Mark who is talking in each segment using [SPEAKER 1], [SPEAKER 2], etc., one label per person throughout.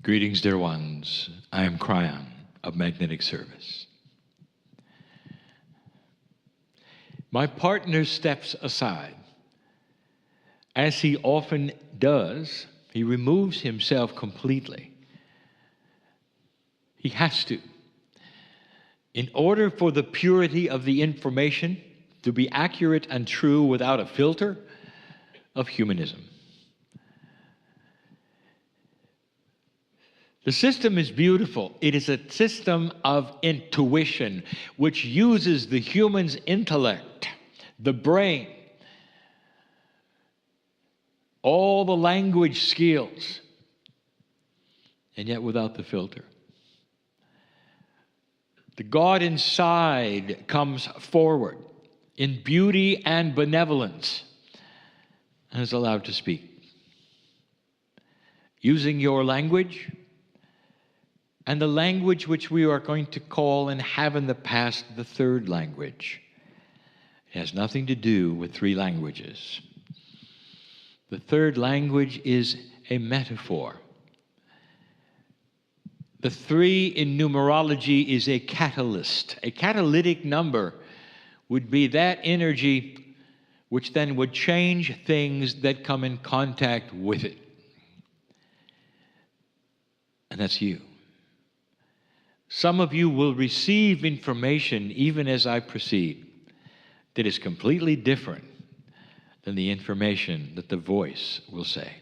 [SPEAKER 1] Greetings, dear ones. I am Kryon of Magnetic Service. My partner steps aside. As he often does, he removes himself completely. He has to. In order for the purity of the information to be accurate and true without a filter of humanism. The system is beautiful. It is a system of intuition which uses the human's intellect, the brain, all the language skills, and yet without the filter. The God inside comes forward in beauty and benevolence and is allowed to speak. Using your language, and the language which we are going to call and have in the past the third language. It has nothing to do with three languages. The third language is a metaphor. The three in numerology is a catalyst. A catalytic number would be that energy which then would change things that come in contact with it. And that's you. Some of you will receive information, even as I proceed, that is completely different than the information that the voice will say.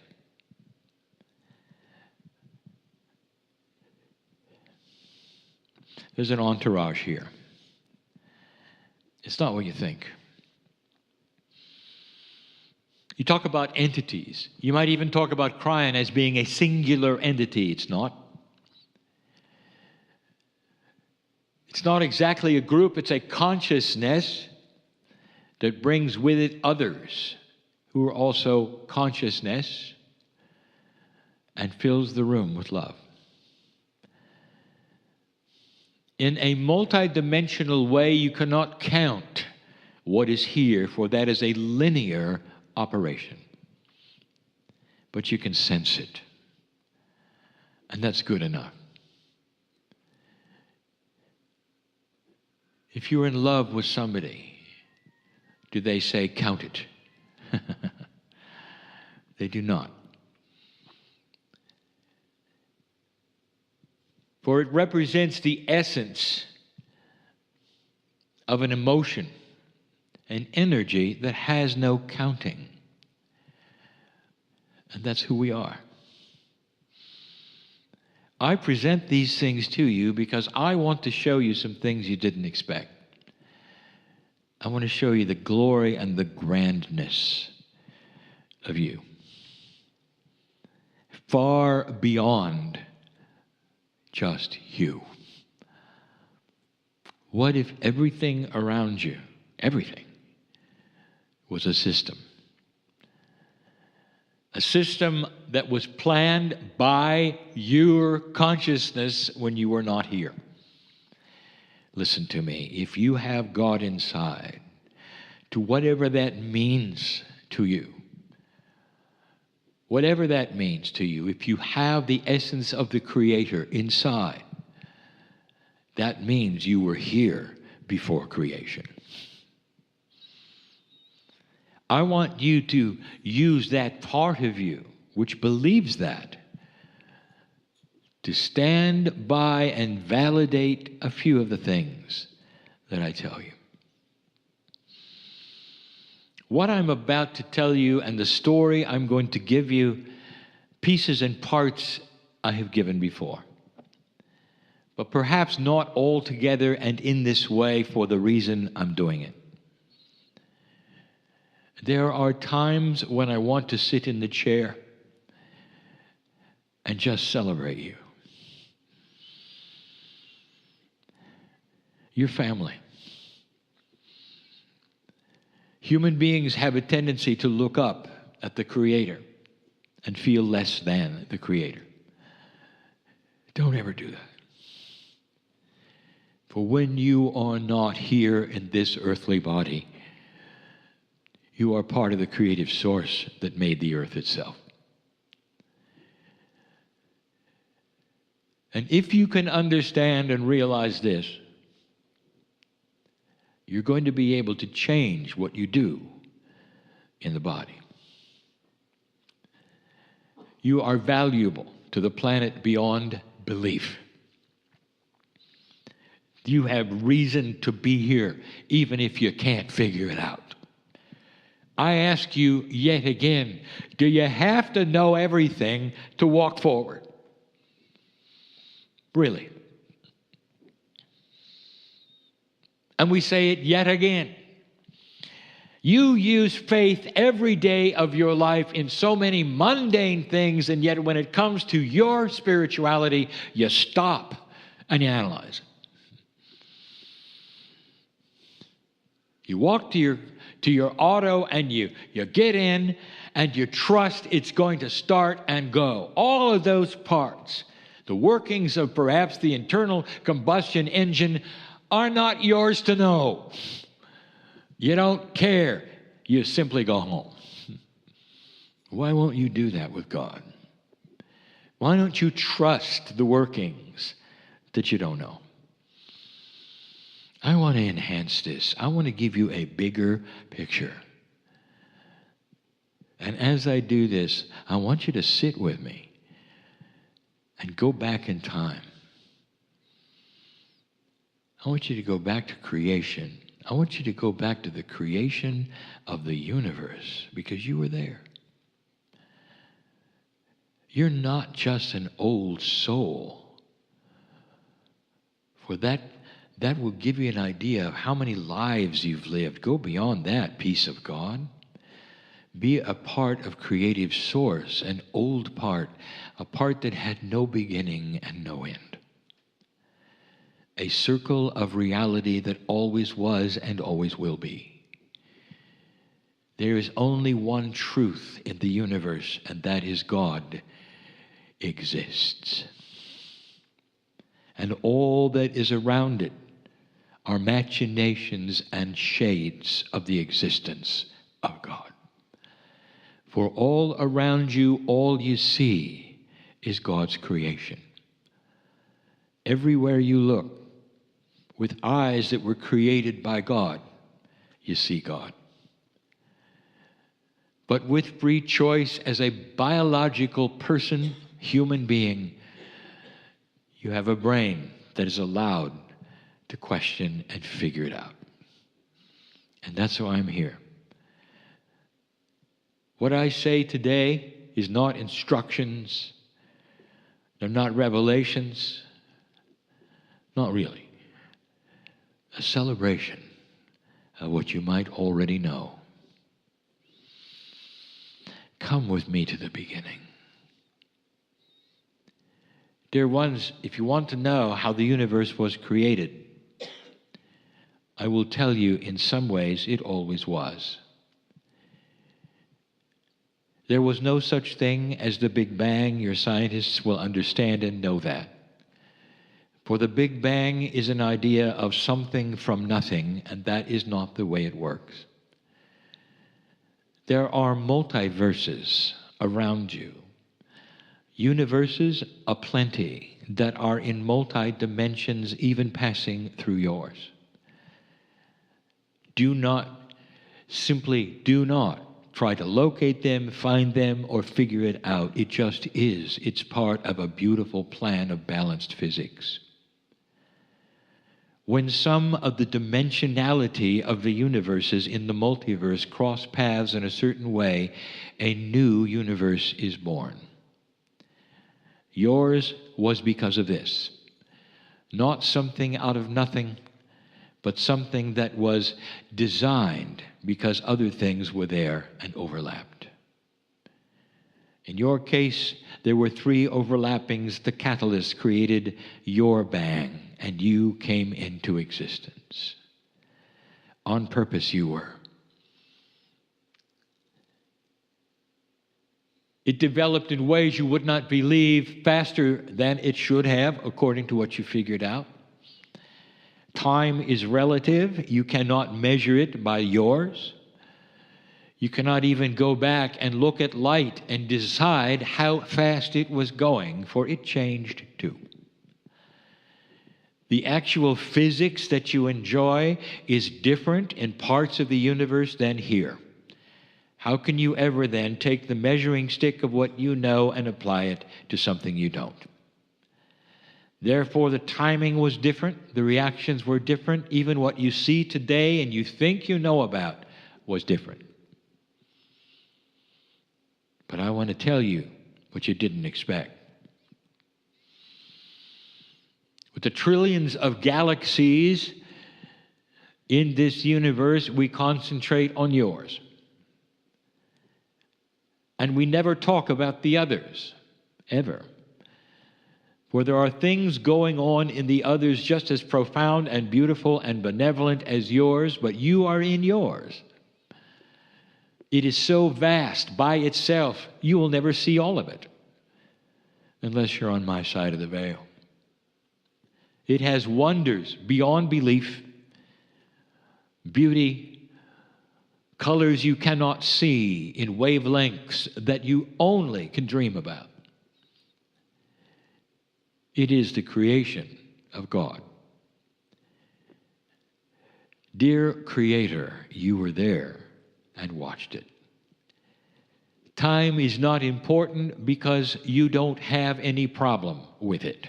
[SPEAKER 1] There's an entourage here. It's not what you think. You talk about entities. You might even talk about Kryon as being a singular entity. It's not. It's not exactly a group, it's a consciousness that brings with it others who are also consciousness and fills the room with love. In a multidimensional way, you cannot count what is here, for that is a linear operation. But you can sense it, and that's good enough. If you're in love with somebody, do they say, count it? They do not. For it represents the essence of an emotion, an energy that has no counting. And that's who we are. I present these things to you because I want to show you some things you didn't expect. I want to show you the glory and the grandness of you. Far beyond just you. What if everything around you, everything, was a system? A system that was planned by your consciousness when you were not here. Listen to me. If you have God inside, to whatever that means to you, whatever that means to you, if you have the essence of the Creator inside, that means you were here before creation. I want you to use that part of you which believes that to stand by and validate a few of the things that I tell you. What I'm about to tell you and the story I'm going to give you, pieces and parts I have given before. But perhaps not all together and in this way for the reason I'm doing it. There are times when I want to sit in the chair and just celebrate you. Your family. Human beings have a tendency to look up at the Creator and feel less than the Creator. Don't ever do that. For when you are not here in this earthly body, you are part of the creative source that made the earth itself. And if you can understand and realize this, you're going to be able to change what you do in the body. You are valuable to the planet beyond belief. You have reason to be here, even if you can't figure it out. I ask you yet again, do you have to know everything to walk forward? Really? And we say it yet again. You use faith every day of your life in so many mundane things, and yet when it comes to your spirituality, you stop and you analyze. You walk to your auto and you get in and you trust it's going to start and go. All of those parts, the workings of perhaps the internal combustion engine, are not yours to know. You don't care. You simply go home. Why won't you do that with God? Why don't you trust the workings that you don't know? I want to enhance this. I want to give you a bigger picture. And as I do this, I want you to sit with me and go back in time. I want you to go back to creation. I want you to go back to the creation of the universe, because you were there. You're not just an old soul. For that will give you an idea of how many lives you've lived. Go beyond that, peace of God. Be a part of creative source, an old part, a part that had no beginning and no end. A circle of reality that always was and always will be. There is only one truth in the universe, and that is God exists. And all that is around it are machinations and shades of the existence of God. For all around you, all you see is God's creation. Everywhere you look, with eyes that were created by God, you see God. But with free choice as a biological person, human being, you have a brain that is allowed to question and figure it out. And that's why I'm here. What I say today is not instructions. They're not revelations. Not really. A celebration of what you might already know. Come with me to the beginning. Dear ones, if you want to know how the universe was created, I will tell you in some ways it always was. There was no such thing as the Big Bang. Your scientists will understand and know that. For the Big Bang is an idea of something from nothing, and that is not the way it works. There are multiverses around you. Universes aplenty that are in multi-dimensions, even passing through yours. Do not try to locate them, find them, or figure it out. It just is. It's part of a beautiful plan of balanced physics. When some of the dimensionality of the universes in the multiverse cross paths in a certain way, a new universe is born. Yours was because of this. Not something out of nothing, but something that was designed because other things were there and overlapped. In your case, there were three overlappings. The catalyst created your bang, and you came into existence. On purpose you were. It developed in ways you would not believe, faster than it should have, according to what you figured out. Time is relative. You cannot measure it by yours. You cannot even go back and look at light and decide how fast it was going, for it changed too. The actual physics that you enjoy is different in parts of the universe than here. How can you ever then take the measuring stick of what you know and apply it to something you don't? Therefore, the timing was different, the reactions were different, even what you see today and you think you know about was different. But I want to tell you what you didn't expect. With the trillions of galaxies in this universe, we concentrate on yours. And we never talk about the others, ever. For there are things going on in the others just as profound and beautiful and benevolent as yours, but you are in yours. It is so vast by itself, you will never see all of it, unless you're on my side of the veil. It has wonders beyond belief, beauty, colors you cannot see in wavelengths that you only can dream about. It is the creation of God. Dear Creator, you were there and watched it. Time is not important because you don't have any problem with it.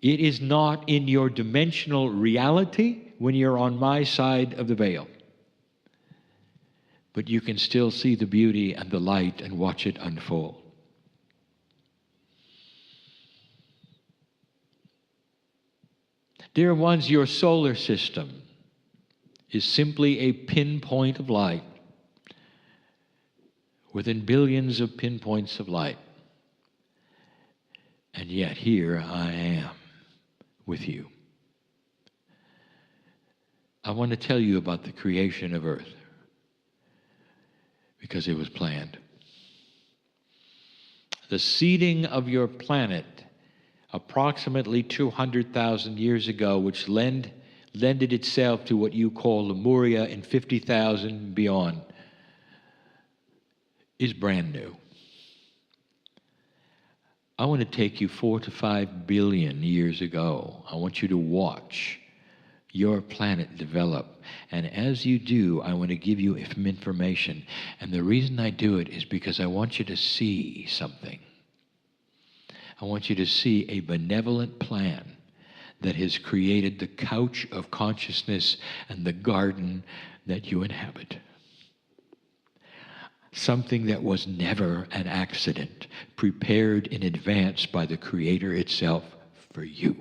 [SPEAKER 1] It is not in your dimensional reality when you're on my side of the veil. But you can still see the beauty and the light and watch it unfold. Dear ones, your solar system is simply a pinpoint of light within billions of pinpoints of light. And yet here I am with you. I want to tell you about the creation of Earth because it was planned. The seeding of your planet approximately 200,000 years ago, which lended itself to what you call Lemuria in 50,000 beyond, is brand new. I want to take you 4 to 5 billion years ago. I want you to watch your planet develop. And as you do, I want to give you information. And the reason I do it is because I want you to see something. I want you to see a benevolent plan that has created the couch of consciousness and the garden that you inhabit. Something that was never an accident, prepared in advance by the Creator itself for you,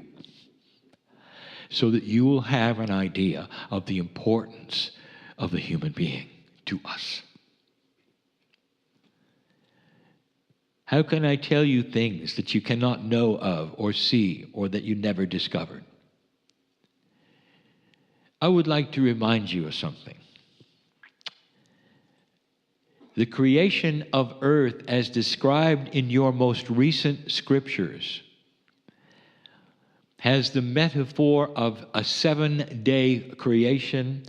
[SPEAKER 1] so that you will have an idea of the importance of the human being to us. How can I tell you things that you cannot know of or see or that you never discovered? I would like to remind you of something. The creation of earth as described in your most recent scriptures has the metaphor of a 7-day creation.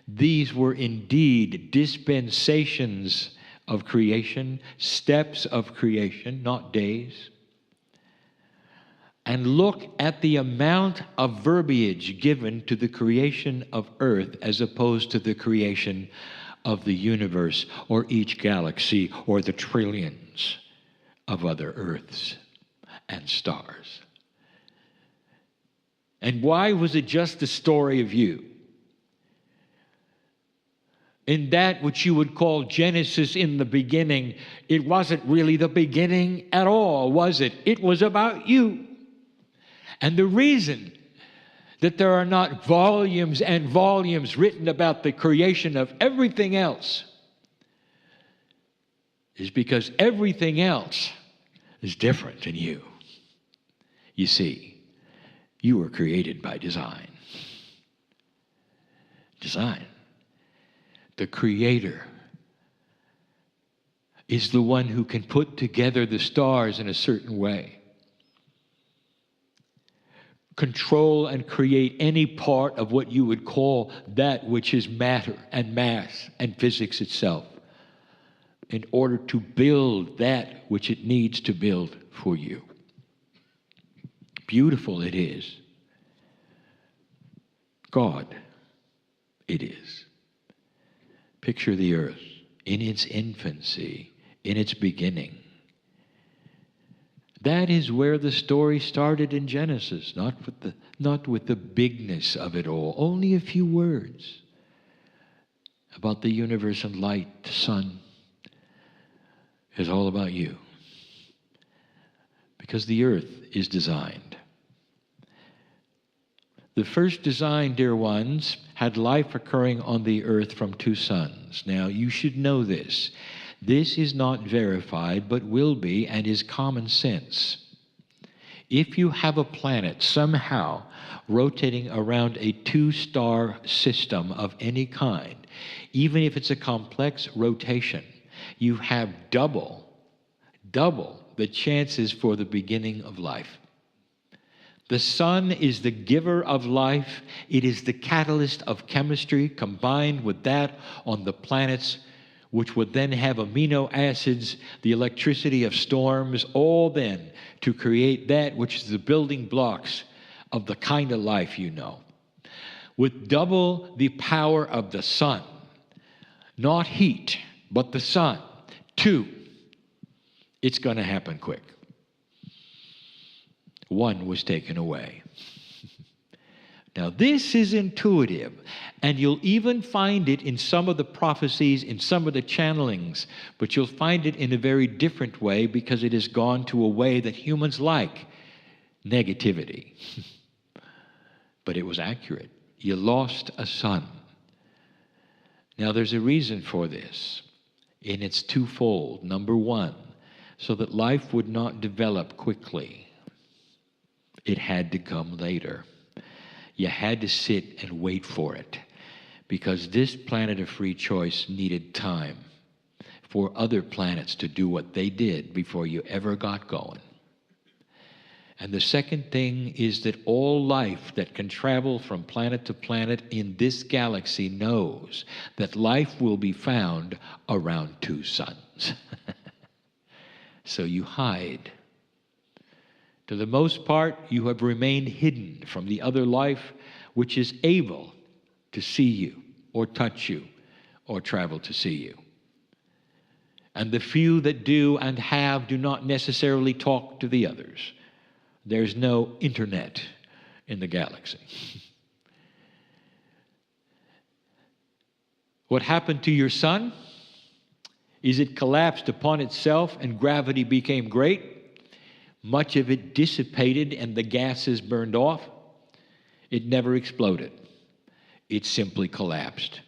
[SPEAKER 1] These were indeed dispensations of creation, steps of creation, not days. And look at the amount of verbiage given to the creation of earth as opposed to the creation of the universe or each galaxy or the trillions of other earths and stars. And why was it just the story of you? In that which you would call Genesis in the beginning, it wasn't really the beginning at all, was it? It was about you. And the reason that there are not volumes and volumes written about the creation of everything else is because everything else is different than you. You see, you were created by design. Design. The Creator is the one who can put together the stars in a certain way, control and create any part of what you would call that which is matter and mass and physics itself in order to build that which it needs to build for you. beautiful it is. God, it is. Picture the earth in its infancy, in its beginning. That is where the story started in Genesis, not with the bigness of it all. Only a few words about the universe and light, the sun. Is all about you. Because the earth is designed. The first design, dear ones, had life occurring on the earth from two suns. Now, you should know this. This is not verified, but will be, and is common sense. If you have a planet somehow rotating around a two-star system of any kind, even if it's a complex rotation, you have double the chances for the beginning of life. The sun is the giver of life. It is the catalyst of chemistry combined with that on the planets, which would then have amino acids, the electricity of storms, all then to create that which is the building blocks of the kind of life you know. With double the power of the sun, not heat, but the sun. 2, it's going to happen quick. 1 was taken away. Now, this is intuitive, and you'll even find it in some of the prophecies, in some of the channelings, but you'll find it in a very different way because it has gone to a way that humans like, negativity. But it was accurate. You lost a son. Now, there's a reason for this, and it's twofold. Number 1, so that life would not develop quickly. It had to come later. You had to sit and wait for it, because this planet of free choice needed time for other planets to do what they did before you ever got going. And the second thing is that all life that can travel from planet to planet in this galaxy knows that life will be found around 2 suns. So you hide. To the most part, you have remained hidden from the other life which is able to see you or touch you or travel to see you. And the few that do and have do not necessarily talk to the others. There's no internet in the galaxy. What happened to your sun is it collapsed upon itself and gravity became great. Much of it dissipated and the gases burned off. It never exploded. It simply collapsed.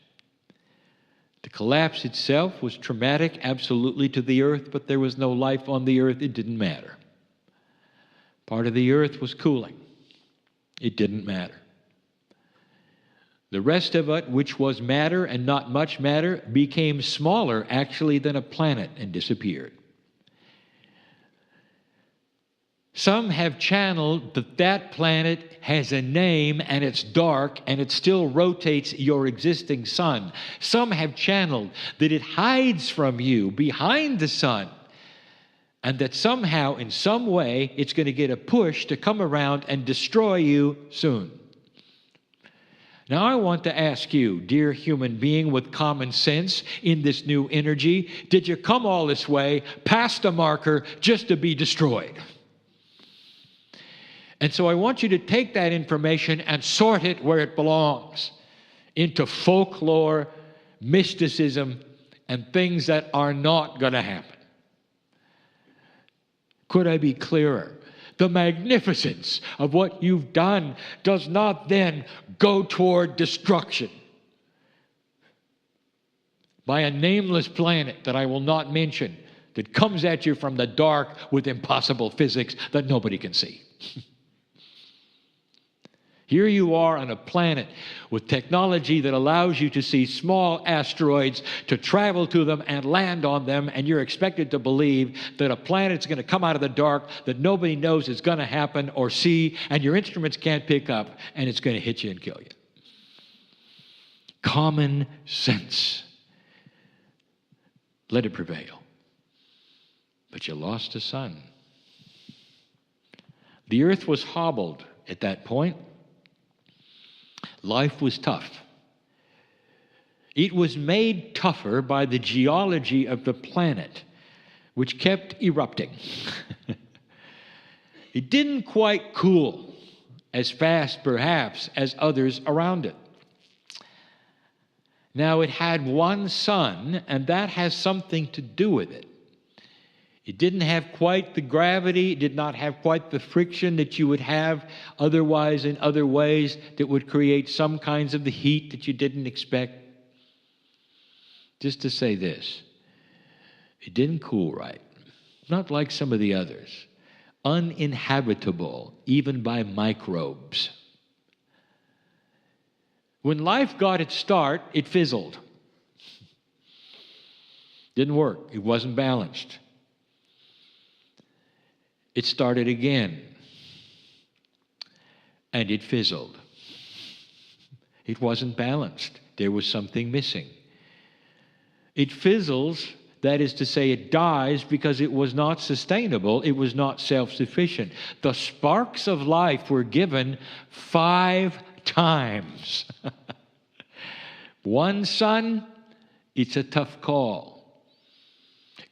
[SPEAKER 1] The collapse itself was traumatic, absolutely, to the earth, but there was no life on the earth. It didn't matter. Part of the earth was cooling. It didn't matter. The rest of it, which was matter and not much matter, became smaller, actually, than a planet and disappeared. Some have channeled that that planet has a name and it's dark and it still rotates your existing sun. Some have channeled that it hides from you behind the sun and that somehow, in some way, it's going to get a push to come around and destroy you soon. Now, I want to ask you, dear human being with common sense in this new energy, did you come all this way past a marker just to be destroyed? And so I want you to take that information and sort it where it belongs, into folklore, mysticism, and things that are not going to happen. Could I be clearer? The magnificence of what you've done does not then go toward destruction by a nameless planet that I will not mention, that comes at you from the dark with impossible physics that nobody can see. Here you are on a planet with technology that allows you to see small asteroids, to travel to them and land on them, and you're expected to believe that a planet's going to come out of the dark that nobody knows is going to happen or see, and your instruments can't pick up, and it's going to hit you and kill you. Common sense. Let it prevail. But you lost a son. The earth was hobbled at that point. Life was tough. It was made tougher by the geology of the planet, which kept erupting. It didn't quite cool as fast, perhaps, as others around it. Now, it had one sun, and that has something to do with it. It didn't have quite the gravity, it did not have quite the friction that you would have otherwise in other ways that would create some kinds of the heat that you didn't expect. Just to say this, it didn't cool right, not like some of the others. Uninhabitable, even by microbes. When life got its start, it fizzled. Didn't work, it wasn't balanced. It started again, and it fizzled. It wasn't balanced. There was something missing. It fizzles, that is to say, it dies because it was not sustainable, it was not self-sufficient. The sparks of life were given 5 times. One sun, it's a tough call.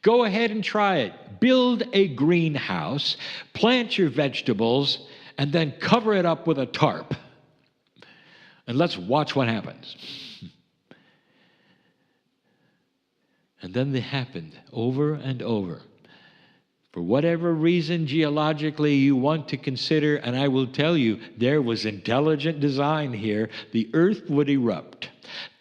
[SPEAKER 1] Go ahead and try it. Build a greenhouse, plant your vegetables, and then cover it up with a tarp. And let's watch what happens. And then they happened over and over. For whatever reason geologically you want to consider, and I will tell you, there was intelligent design here, the earth would erupt.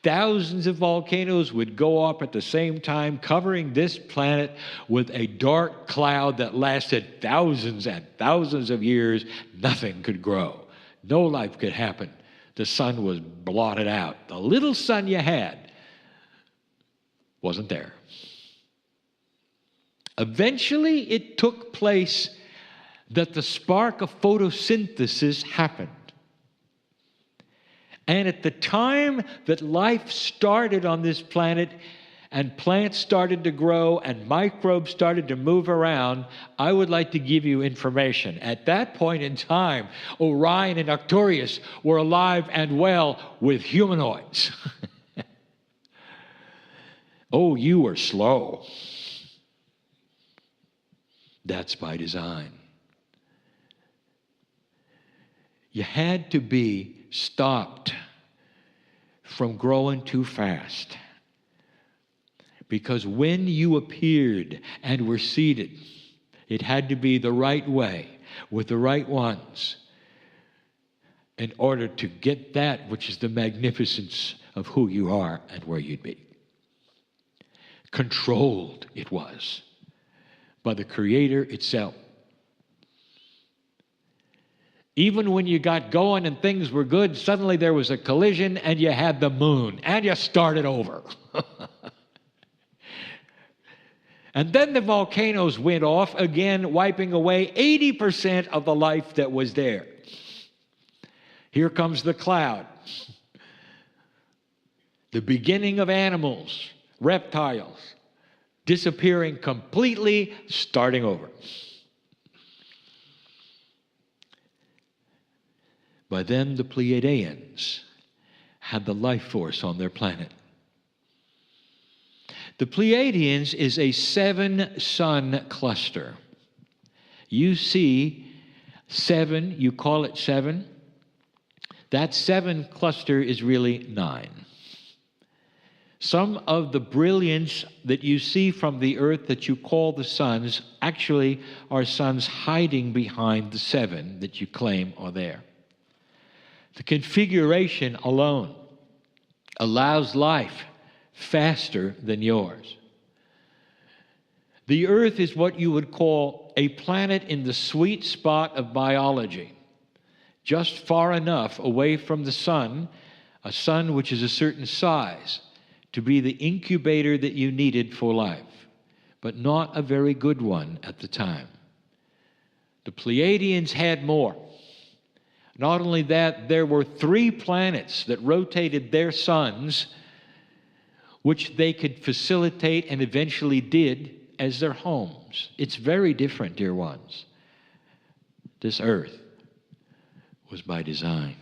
[SPEAKER 1] Thousands of volcanoes would go up at the same time, covering this planet with a dark cloud that lasted thousands and thousands of years. Nothing could grow. No life could happen. The sun was blotted out. The little sun you had wasn't there. Eventually, it took place that the spark of photosynthesis happened. And at the time that life started on this planet and plants started to grow and microbes started to move around, I would like to give you information. At that point in time, Orion and Arcturus were alive and well with humanoids. Oh, you were slow. That's by design. You had to be stopped from growing too fast. Because when you appeared and were seated, it had to be the right way, with the right ones, in order to get that which is the magnificence of who you are and where you'd be. Controlled it was by the Creator itself. Even when you got going and things were good, suddenly there was a collision and you had the moon and you started over. And then the volcanoes went off again, wiping away 80% of the life that was there. Here comes the cloud. The beginning of animals, reptiles, disappearing completely, starting over. By then, the Pleiadians had the life force on their planet. The Pleiadians is a 7-sun cluster. You see 7, you call it 7. That 7 cluster is really 9. Some of the brilliance that you see from the earth that you call the suns actually are suns hiding behind the 7 that you claim are there. The configuration alone allows life faster than yours. The earth is what you would call a planet in the sweet spot of biology, just far enough away from the sun, a sun which is a certain size, to be the incubator that you needed for life, but not a very good one at the time. The Pleiadians had more. Not only that, there were 3 planets that rotated their suns, which they could facilitate and eventually did as their homes. It's very different, dear ones. this earth was by design.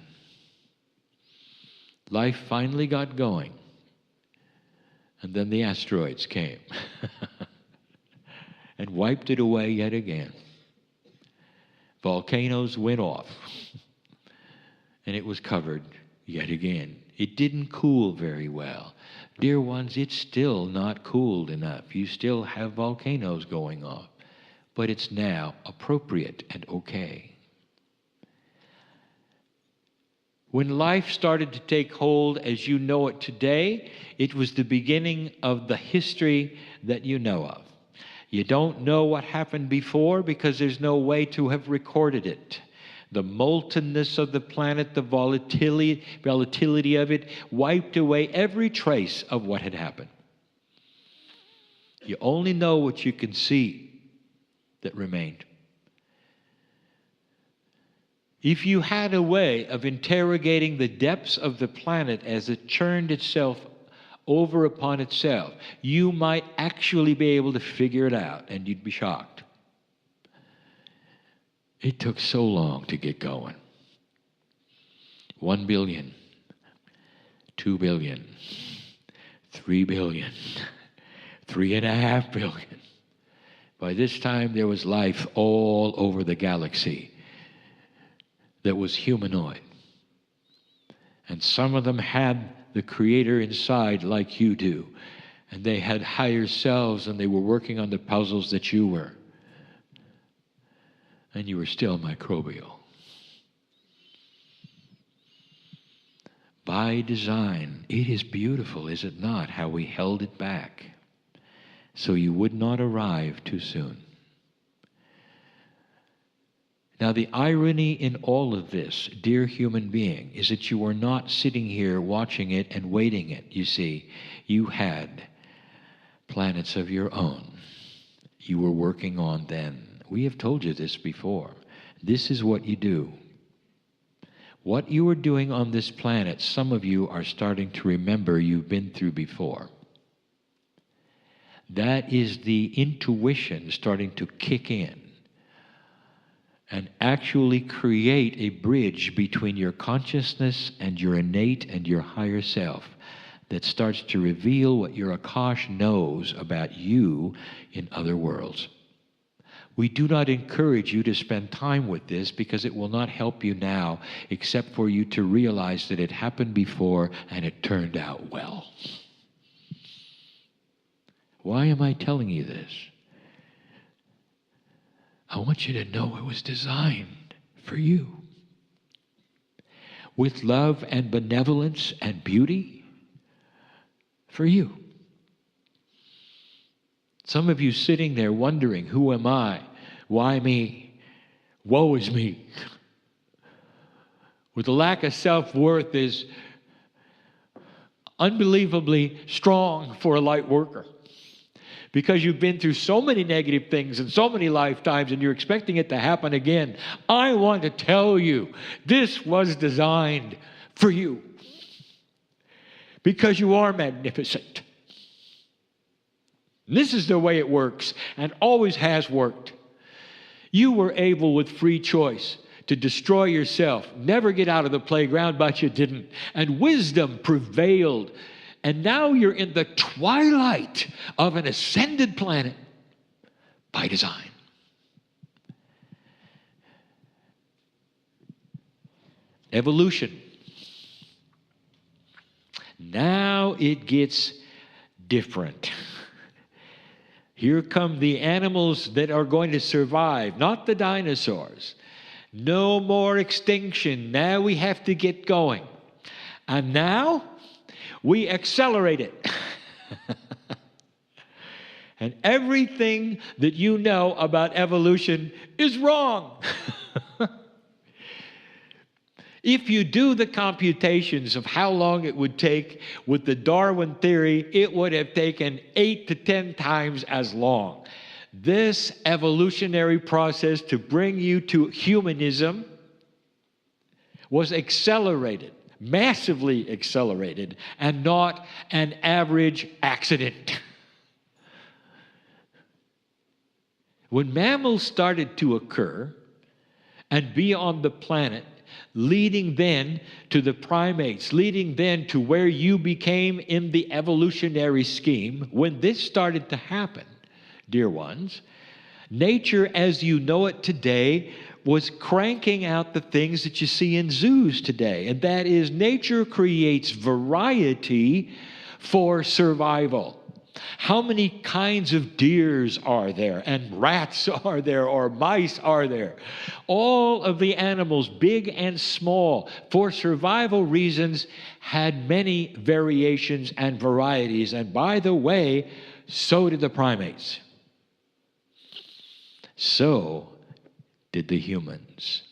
[SPEAKER 1] Life finally got going, and then the asteroids came and wiped it away yet again. Volcanoes went off, and it was covered yet again. It didn't cool very well. Dear ones, it's still not cooled enough. You still have volcanoes going off, but it's now appropriate and okay. When life started to take hold as you know it today, it was the beginning of the history that you know of. You don't know what happened before because there's no way to have recorded it. The moltenness of the planet, the volatility of it, wiped away every trace of what had happened. You only know what you can see that remained. If you had a way of interrogating the depths of the planet as it churned itself over upon itself, you might actually be able to figure it out, and you'd be shocked. It took so long to get going. 1 billion, 2 billion, 3 billion, 3.5 billion. By this time, there was life all over the galaxy that was humanoid. And some of them had the Creator inside like you do. And they had higher selves, and they were working on the puzzles that you were. And you were still microbial. By design, it is beautiful, is it not, how we held it back so you would not arrive too soon. Now, the irony in all of this, dear human being, is that you are not sitting here watching it and waiting it. You see, you had planets of your own. You were working on then. We have told you this before. This is what you do. What you are doing on this planet, some of you are starting to remember you've been through before. That is the intuition starting to kick in and actually create a bridge between your consciousness and your innate and your higher self that starts to reveal what your Akash knows about you in other worlds. We do not encourage you to spend time with this because it will not help you now except for you to realize that it happened before and it turned out well. Why am I telling you this? I want you to know it was designed for you. With love and benevolence and beauty for you. Some of you sitting there wondering, who am I? Why me? Woe is me. With the lack of self-worth is unbelievably strong for a light worker. Because you've been through so many negative things in so many lifetimes and you're expecting it to happen again. I want to tell you, this was designed for you. Because you are magnificent. This is the way it works and always has worked. You were able with free choice to destroy yourself, never get out of the playground, but you didn't. And wisdom prevailed. And now you're in the twilight of an ascended planet by design. Evolution. Now it gets different. Here come the animals that are going to survive, not the dinosaurs. No more extinction. Now we have to get going. And now we accelerate it. And everything that you know about evolution is wrong. If you do the computations of how long it would take with the Darwin theory, it would have taken 8 to 10 times as long. This evolutionary process to bring you to humanism was accelerated. Massively accelerated, and not an average accident. When mammals started to occur, and be on the planet, leading then to the primates, leading then to where you became in the evolutionary scheme. When this started to happen, dear ones, nature as you know it today was cranking out the things that you see in zoos today. And that is, nature creates variety for survival. How many kinds of deers are there, and rats are there, or mice are there? All of the animals, big and small, for survival reasons, had many variations and varieties. And by the way, so did the primates. So did the humans.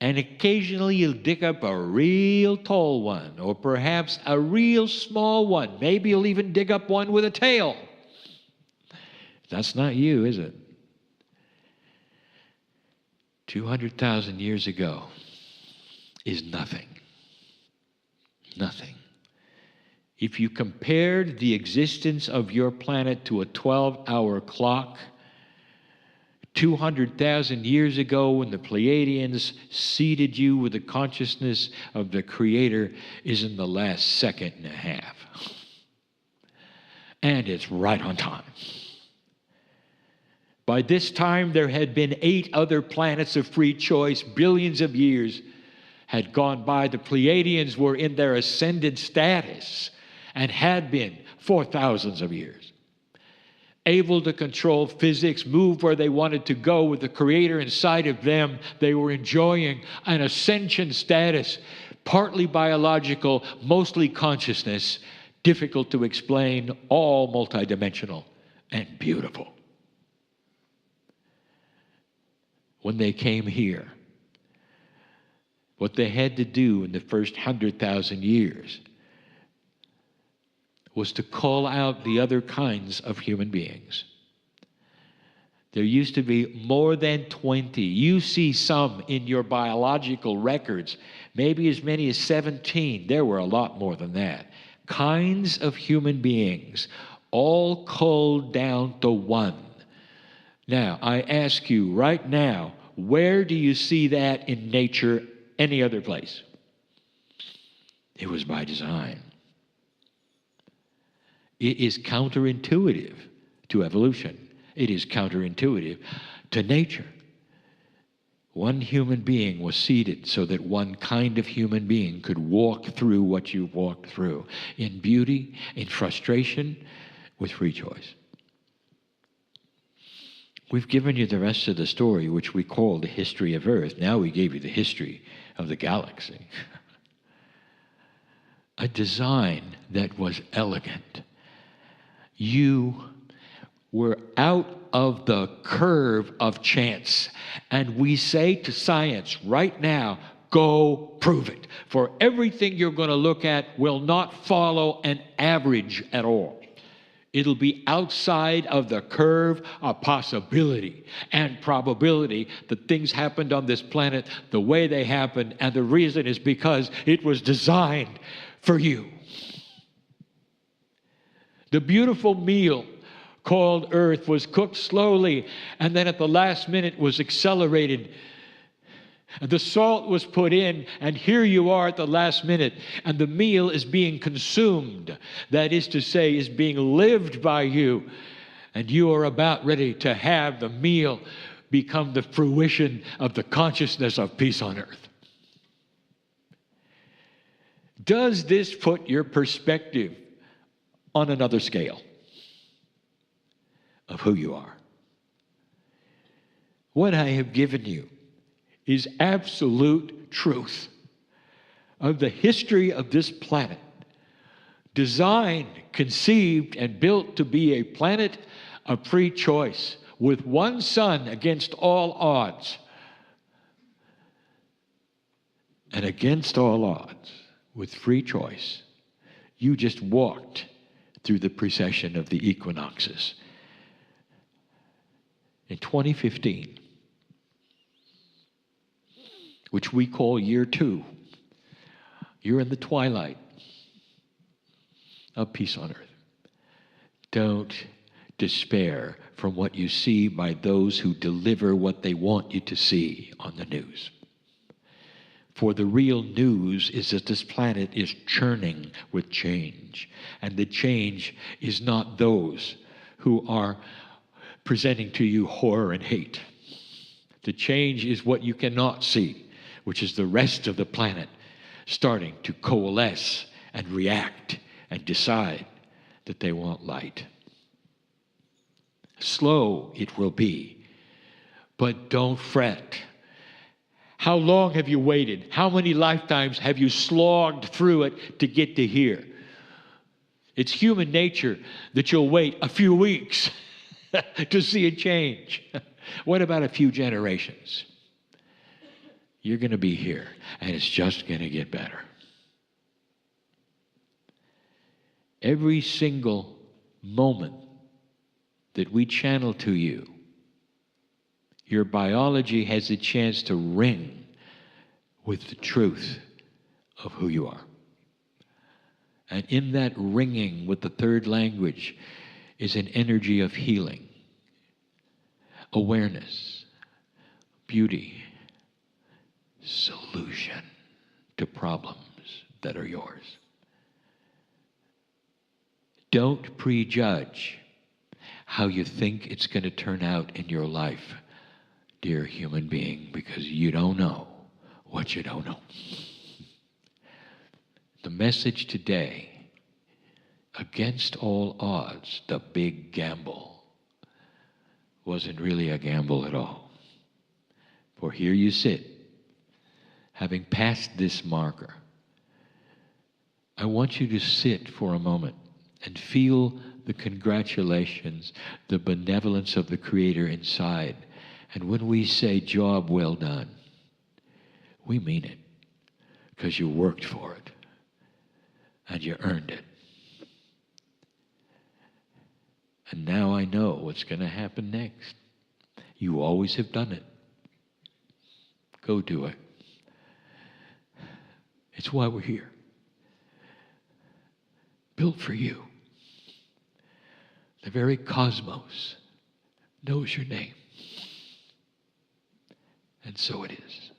[SPEAKER 1] And occasionally you'll dig up a real tall one, or perhaps a real small one. Maybe you'll even dig up one with a tail. That's not you, is it? 200,000 years ago is nothing. Nothing. If you compared the existence of your planet to a 12-hour clock, 200,000 years ago, when the Pleiadians seeded you with the consciousness of the Creator, is in the last second and a half. And it's right on time. By this time, there had been 8 other planets of free choice. Billions of years had gone by. The Pleiadians were in their ascended status and had been for thousands of years, able to control physics, move where they wanted to go with the Creator inside of them. They were enjoying an ascension status, partly biological, mostly consciousness, difficult to explain, all multidimensional and beautiful. When they came here, what they had to do in the first 100,000 years was to call out the other kinds of human beings. There used to be more than 20. You see some in your biological records, maybe as many as 17. There were a lot more than that. Kinds of human beings, all culled down to one. Now, I ask you right now, where do you see that in nature any other place? It was by design. It is counterintuitive to evolution. It is counterintuitive to nature. One human being was seeded so that one kind of human being could walk through what you walked through, in beauty, in frustration, with free choice. We've given you the rest of the story, which we call the history of Earth. Now we gave you the history of the galaxy. A design that was elegant. You were out of the curve of chance. And we say to science right now, go prove it. For everything you're going to look at will not follow an average at all. It'll be outside of the curve of possibility and probability that things happened on this planet the way they happened. And the reason is because it was designed for you. The beautiful meal called Earth was cooked slowly, and then at the last minute was accelerated. The salt was put in, and here you are at the last minute, and the meal is being consumed. That is to say, is being lived by you, and you are about ready to have the meal become the fruition of the consciousness of peace on earth. Does this put your perspective on another scale of who you are? What I have given you is absolute truth of the history of this planet, designed, conceived, and built to be a planet of free choice, with one sun against all odds. And against all odds, with free choice, you just walked through the precession of the equinoxes. In 2015, which we call year 2, you're in the twilight of peace on earth. Don't despair from what you see by those who deliver what they want you to see on the news. For the real news is that this planet is churning with change. And the change is not those who are presenting to you horror and hate. The change is what you cannot see, which is the rest of the planet starting to coalesce and react and decide that they want light. Slow it will be, but don't fret. How long have you waited? How many lifetimes have you slogged through it to get to here? It's human nature that you'll wait a few weeks to see a change. What about a few generations? You're going to be here, and it's just going to get better. Every single moment that we channel to you, your biology has a chance to ring with the truth of who you are. And in that ringing with the third language is an energy of healing, awareness, beauty, solution to problems that are yours. Don't prejudge how you think it's going to turn out in your life, dear human being, because you don't know what you don't know. The message today, against all odds, the big gamble, wasn't really a gamble at all. For here you sit, having passed this marker. I want you to sit for a moment and feel the congratulations, the benevolence of the Creator inside. And when we say job well done, we mean it, because you worked for it and you earned it. And now I know what's going to happen next. You always have done it. Go do it. It's why we're here. Built for you. The very cosmos knows your name. And so it is.